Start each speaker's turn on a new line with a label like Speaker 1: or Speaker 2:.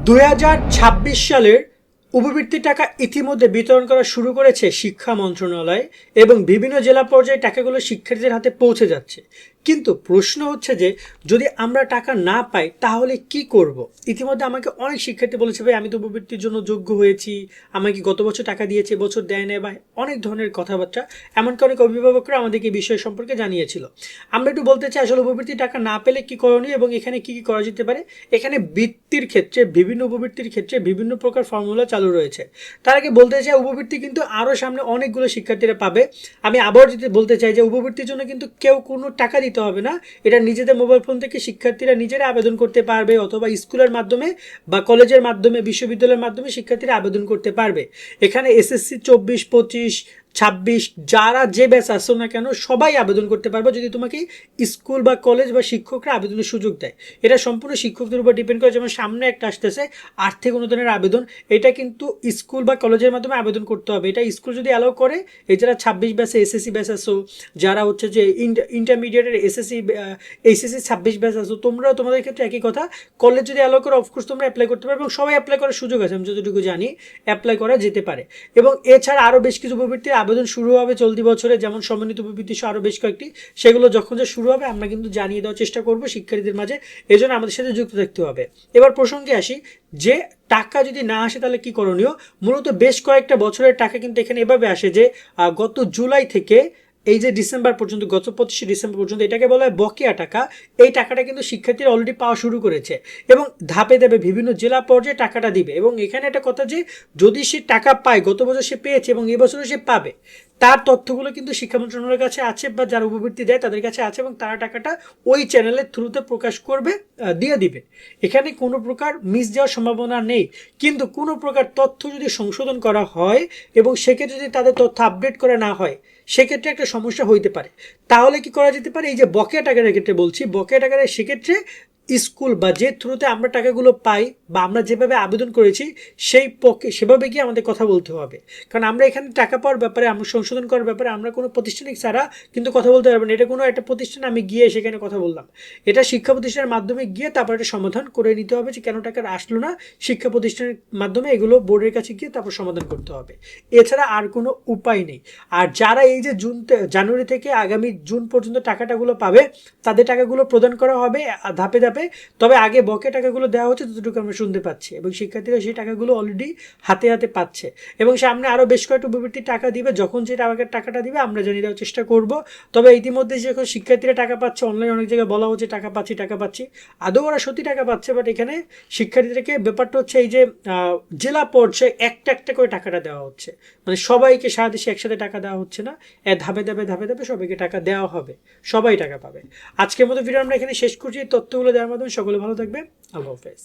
Speaker 1: 2026 সালের উপবৃত্তির টাকা ইতিমধ্যে বিতরণ করা শুরু করেছে শিক্ষা মন্ত্রণালয় এবং বিভিন্ন জেলা পর্যায়ে টাকাগুলো শিক্ষার্থীদের হাতে পৌঁছে যাচ্ছে। কিন্তু প্রশ্ন হচ্ছে যে যদি আমরা টাকা না পাই তাহলে কি করব। ইতিমধ্যে আমাকে অনেক শিক্ষার্থী বলেছে, ভাই আমি তো উপবৃত্তির জন্য যোগ্য হয়েছি, আমাকে গত বছর টাকা দিয়েছে, বছর দেয় না, বা অনেক ধরনের কথাবার্তা। এমনকি অনেক অভিভাবকরা আমাদেরকে এই বিষয় সম্পর্কে জানিয়েছিল। আমরা একটু বলতে চাই আসলে উপবৃত্তির টাকা না পেলে কি করণীয় এবং এখানে কি কি করা যেতে পারে। এখানে বৃত্তির ক্ষেত্রে বিভিন্ন উপবৃত্তির ক্ষেত্রে বিভিন্ন প্রকার ফর্মুলা চালু রয়েছে। তার আগে বলতে চাই উপবৃত্তি কিন্তু আরও সামনে অনেকগুলো শিক্ষার্থীরা পাবে। আমি আবার যদি বলতে চাই যে উপবৃত্তির জন্য কিন্তু কেউ কোনো টাকা দিতে হবে না, এটা নিজেদের মোবাইল ফোন থেকে শিক্ষার্থীরা নিজেরা আবেদন করতে পারবে, অথবা স্কুলের মাধ্যমে বা কলেজের মাধ্যমে, বিশ্ববিদ্যালয়ের মাধ্যমে শিক্ষার্থীরা আবেদন করতে পারবে। এখানে এসএসসি 24, 25, 26 যারা যে ব্যাচ আসো না কেন সবাই আবেদন করতে পারবে, যদি তোমাকে স্কুল বা কলেজ বা শিক্ষকরা আবেদনের সুযোগ দেয়। এটা সম্পূর্ণ শিক্ষকদের উপর ডিপেন্ড করে। যেমন সামনে একটা আসতেছে আর্থিক অনুদানের আবেদন, এটা কিন্তু স্কুল বা কলেজের মাধ্যমে আবেদন করতে হবে। এটা স্কুল যদি অ্যালাউ করে, এই যারা 26 ব্যাচে এসএসসি ব্যাচ আসো, যারা হচ্ছে যে ইন্টারমিডিয়েটের এসএসসি 26 ব্যাচ আসো, তোমরাও তোমাদের ক্ষেত্রে একই কথা। কলেজ যদি অ্যালাউ করে অফকোর্স তোমরা অ্যাপ্লাই করতে পারবে এবং সবাই অ্যাপ্লাই করার সুযোগ আছে, আমি যতটুকু জানি অ্যাপ্লাই করা যেতে পারে। এবং এছাড়া আরও বেশ কিছু উপবৃত্তির আবেদন শুরু হবে চলতি বছরে, যেমন সমন্বিত উপবৃত্তি সহ আরও বেশ কয়েকটি। সেগুলো যখন যে শুরু হবে আমরা কিন্তু জানিয়ে দেওয়ার চেষ্টা করব শিক্ষার্থীদের মাঝে, এই জন্য আমাদের সাথে যুক্ত থাকতে হবে। এবার প্রসঙ্গে আসি যে টাকা যদি না আসে তাহলে কি করণীয়। মূলত বেশ কয়েকটা বছরের টাকা কিন্তু এখানে এভাবে আসে যে গত জুলাই থেকে এই যে ডিসেম্বর পর্যন্ত, গত 25শে ডিসেম্বর পর্যন্ত, এটাকে বলা হয় বকেয়া টাকা। এই টাকাটা কিন্তু শিক্ষার্থীরা অলরেডি পাওয়া শুরু করেছে এবং ধাপে ধাপে বিভিন্ন জেলা পর্যায়ে টাকাটা দিবে। এবং এখানে একটা কথা যে যদি সে টাকা পায়, গত বছর সে পেয়েছে এবং এবছরও সে পাবে, তার তথ্যগুলো কিন্তু শিক্ষা মন্ত্রণালয়ের কাছে আছে, বা যারা উপবৃত্তি দেয় তাদের কাছে আছে, এবং তারা টাকাটা ওই চ্যানেলের থ্রুতে প্রকাশ করবে, দিয়ে দিবে। এখানে কোনো প্রকার মিস যাওয়ার সম্ভাবনা নেই। কিন্তু কোনো প্রকার তথ্য যদি সংশোধন করা হয় এবং সেক্ষেত্রে যদি তাদের তথ্য আপডেট করা না হয়, সেক্ষেত্রে একটা সমস্যা হইতে পারে। তাহলে কি করা যেতে পারে, এই যে বকেয়া টাকার ক্ষেত্রে বলছি, বকেয়া টাকার সেক্ষেত্রে স্কুল বা যে থ্রুতে আমরা টাকাগুলো পাই বা আমরা যেভাবে আবেদন করেছি সেভাবে গিয়ে আমাদের কথা বলতে হবে। কারণ আমরা এখানে টাকা পাওয়ার ব্যাপারে, আমরা সংশোধন করার ব্যাপারে আমরা কোনো প্রাতিষ্ঠানিক ছাড়া কিন্তু কথা বলতে পারবো না। এটা কোনো একটা প্রতিষ্ঠানে আমি গিয়ে সেখানে কথা বললাম, এটা শিক্ষা প্রতিষ্ঠানের মাধ্যমে গিয়ে তারপর একটা সমাধান করে নিতে হবে যে কেন টাকা আসলো না। শিক্ষা প্রতিষ্ঠানের মাধ্যমে এগুলো বোর্ডের কাছে গিয়ে তারপর সমাধান করতে হবে। এছাড়া আর কোনো উপায় নেই। আর যারা এই যে জানুয়ারি থেকে আগামী জুন পর্যন্ত টাকাটাগুলো পাবে, তাদের টাকাগুলো প্রদান করা হবে ধাপে ধাপে। তবে আগে বকেয়া টাকাগুলো দেওয়া হচ্ছে যতটুকু আমরা শুনতে পাচ্ছি, এবং শিক্ষার্থীরা সেই টাকাগুলো অলরেডি হাতে হাতে পাচ্ছে। এবং সামনে আরও বেশ কয়েকটা উপবৃত্তির টাকা দিবে, যখন যে টাকাটা দিবে আমরা জানিয়ে দেওয়ার চেষ্টা করব। তবে ইতিমধ্যে যখন শিক্ষার্থীরা টাকা পাচ্ছে, অনলাইন অনেক জায়গায় বলা হচ্ছে টাকা পাচ্ছি, আদৌ ওরা সত্যি টাকা পাচ্ছে। বাট এখানে শিক্ষার্থীদেরকে ব্যাপারটা হচ্ছে এই যে জেলা পর্যায়ে একটা একটা করে টাকাটা দেওয়া হচ্ছে, মানে সবাইকে সারা দেশে একসাথে টাকা দেওয়া হচ্ছে না, ধাপে ধাপে সবাইকে টাকা দেওয়া হবে, সবাই টাকা পাবে। আজকের মতো ভিডিও আমরা এখানে শেষ করছি। তথ্যগুলো দেওয়ার মাধ্যমে সকলে ভালো থাকবে। আল্লাহ হাফেজ।